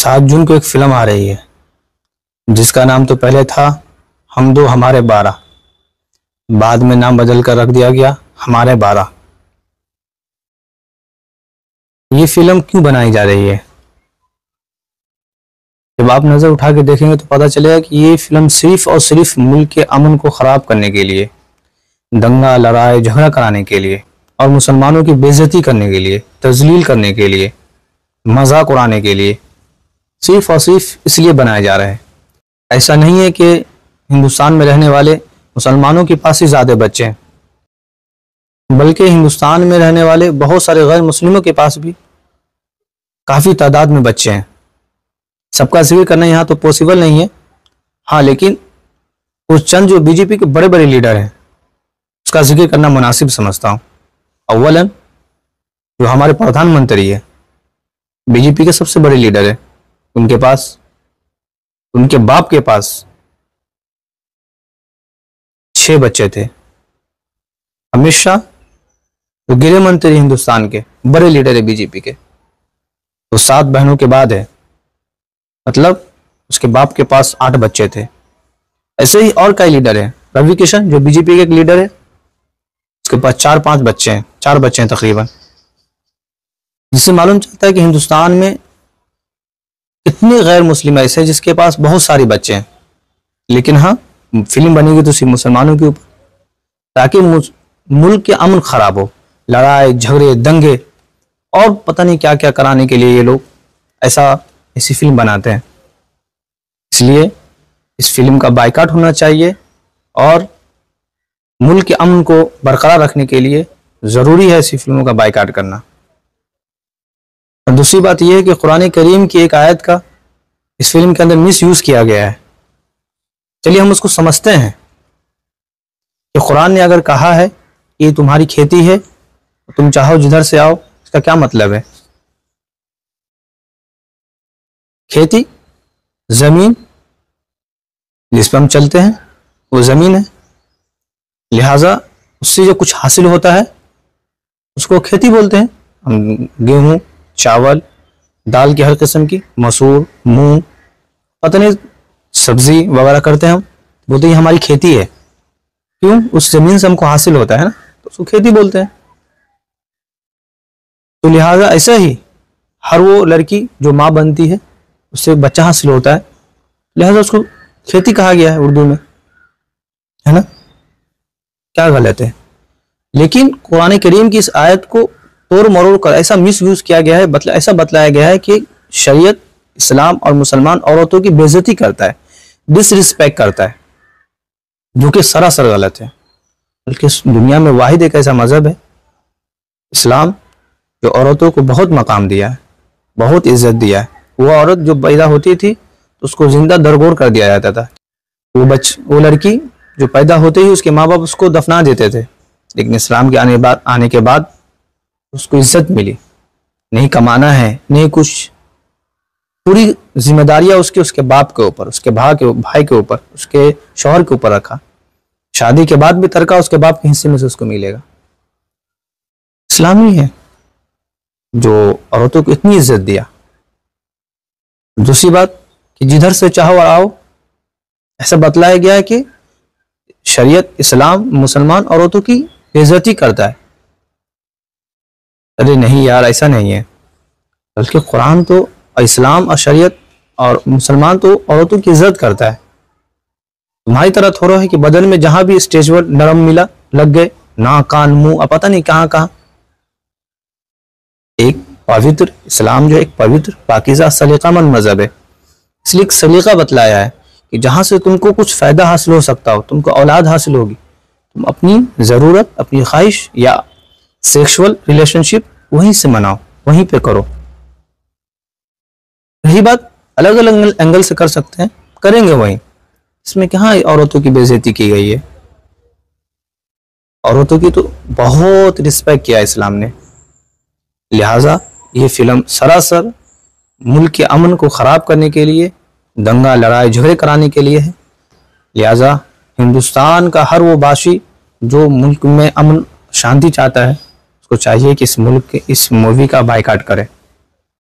7 जून को एक फिल्म आ रही है जिसका नाम तो पहले था हम दो हमारे 12, बाद में नाम बदल कर रख दिया गया हमारे 12। ये फिल्म क्यों बनाई जा रही है? जब आप नजर उठा के देखेंगे तो पता चलेगा कि ये फिल्म सिर्फ और सिर्फ मुल्क के अमन को खराब करने के लिए, दंगा लड़ाई झगड़ा कराने के लिए और मुसलमानों की बेइज्जती करने के लिए, तजलील करने के लिए, मजाक उड़ाने के लिए, सिर्फ और सिर्फ इसलिए बनाए जा रहे हैं। ऐसा नहीं है कि हिंदुस्तान में रहने वाले मुसलमानों के पास ही ज़्यादा बच्चे हैं, बल्कि हिंदुस्तान में रहने वाले बहुत सारे गैर मुस्लिमों के पास भी काफ़ी तादाद में बच्चे हैं। सबका जिक्र करना यहाँ तो पॉसिबल नहीं है, हाँ, लेकिन कुछ चंद जो बीजेपी के बड़े बड़े लीडर हैं उसका जिक्र करना मुनासिब समझता हूँ। अव्वलन जो हमारे प्रधानमंत्री है, बीजेपी के सबसे बड़े लीडर है, उनके पास, उनके बाप के पास 6 बच्चे थे। अमित शाह जो गृह मंत्री हिंदुस्तान के बड़े लीडर है बीजेपी के, तो 7 बहनों के बाद है, मतलब उसके बाप के पास 8 बच्चे थे। ऐसे ही और कई लीडर हैं। रवि किशन जो बीजेपी के एक लीडर है, उसके पास 4-5 बच्चे हैं, 4 बच्चे हैं तकरीबन, जिससे मालूम चलता है कि हिंदुस्तान में इतने गैर मुस्लिम ऐसे हैं जिसके पास बहुत सारे बच्चे हैं। लेकिन हाँ, फिल्म बनेगी तो सिर्फ मुसलमानों के ऊपर, ताकि मुल्क के अमन खराब हो, लड़ाई झगड़े दंगे और पता नहीं क्या क्या कराने के लिए ये लोग ऐसी फिल्म बनाते हैं। इसलिए इस फिल्म का बायकॉट होना चाहिए और मुल्क के अमन को बरकरार रखने के लिए ज़रूरी है ऐसी फिल्मों का बायकॉट करना। और दूसरी बात यह है कि कुरान करीम की एक आयत का इस फिल्म के अंदर मिस यूज़ किया गया है। चलिए हम उसको समझते हैं कि कुरान ने अगर कहा है कि तुम्हारी खेती है, तुम चाहो जिधर से आओ, इसका क्या मतलब है? खेती, जमीन जिस पर हम चलते हैं वो जमीन है, लिहाजा उससे जो कुछ हासिल होता है उसको खेती बोलते हैं। हम गेहूं, चावल, दाल की हर किस्म की, मसूर, मूंग, पता नहीं सब्जी वगैरह करते हैं, हम बोलते हैं हमारी खेती है। क्यों? उस जमीन से हमको हासिल होता है ना, तो उसको खेती बोलते हैं। तो लिहाजा ऐसा ही हर वो लड़की जो माँ बनती है उससे बच्चा हासिल होता है, लिहाजा उसको खेती कहा गया है उर्दू में, है ना? क्या गलत है? लेकिन कुरान करीम की इस आयत को तोड़ मरोड़ कर ऐसा मिस यूज किया गया है, ऐसा बतलाया गया है कि शरीयत इस्लाम और मुसलमान औरतों की बेइज्जती करता है, डिसरिस्पेक्ट करता है, जो कि सरासर गलत है। बल्कि दुनिया में वाहिद एक ऐसा मजहब है इस्लाम जो औरतों को बहुत मकाम दिया है, बहुत इज्जत दिया है। वो औरत जो पैदा होती थी तो उसको जिंदा दरगोर कर दिया जाता था। वो लड़की जो पैदा होते ही उसके माँ बाप उसको दफना देते थे, लेकिन इस्लाम के आने के बाद उसको इज्जत मिली। नहीं कमाना है, नहीं कुछ, पूरी जिम्मेदारियां उसके बाप के ऊपर, उसके भाई के ऊपर, उसके शौहर के ऊपर रखा। शादी के बाद भी तरका उसके बाप के हिस्से में से उसको मिलेगा। इस्लाम ही है जो औरतों को इतनी इज्जत दिया। दूसरी बात कि जिधर से चाहो आओ, ऐसा बतलाया गया है कि शरीयत इस्लाम मुसलमान औरतों की बेइज्जती करता है। अरे नहीं यार, ऐसा नहीं है, बल्कि कुरान तो इस्लाम और शरीयत और मुसलमान तो औरतों की इज्जत करता है। तुम्हारी तरह थोड़ा है कि बदन में जहां भी स्टेज पर नरम मिला लग गए, नाक कान मुंह अब पता नहीं कहां कहां। एक पवित्र इस्लाम जो एक पवित्र पाकीज़ा सलीकामंद मजहब है, इसलिए एक सलीका बतलाया है कि जहां से तुमको कुछ फायदा हासिल हो सकता हो, तुमको औलाद हासिल होगी, तुम अपनी ज़रूरत, अपनी ख्वाहिश या सेक्सुअल रिलेशनशिप वहीं से मनाओ, वहीं पे करो। रही बात अलग अलग एंगल से कर सकते हैं, करेंगे वहीं। इसमें कहाँ औरतों की बेइज्जती की गई है? औरतों की तो बहुत रिस्पेक्ट किया इस्लाम ने। लिहाजा ये फिल्म सरासर मुल्क के अमन को खराब करने के लिए, दंगा लड़ाई झगड़े कराने के लिए है। लिहाजा हिंदुस्तान का हर वो वासी जो मुल्क में अमन शांति चाहता है, उसको चाहिए कि इस मूवी का बायकॉट करे।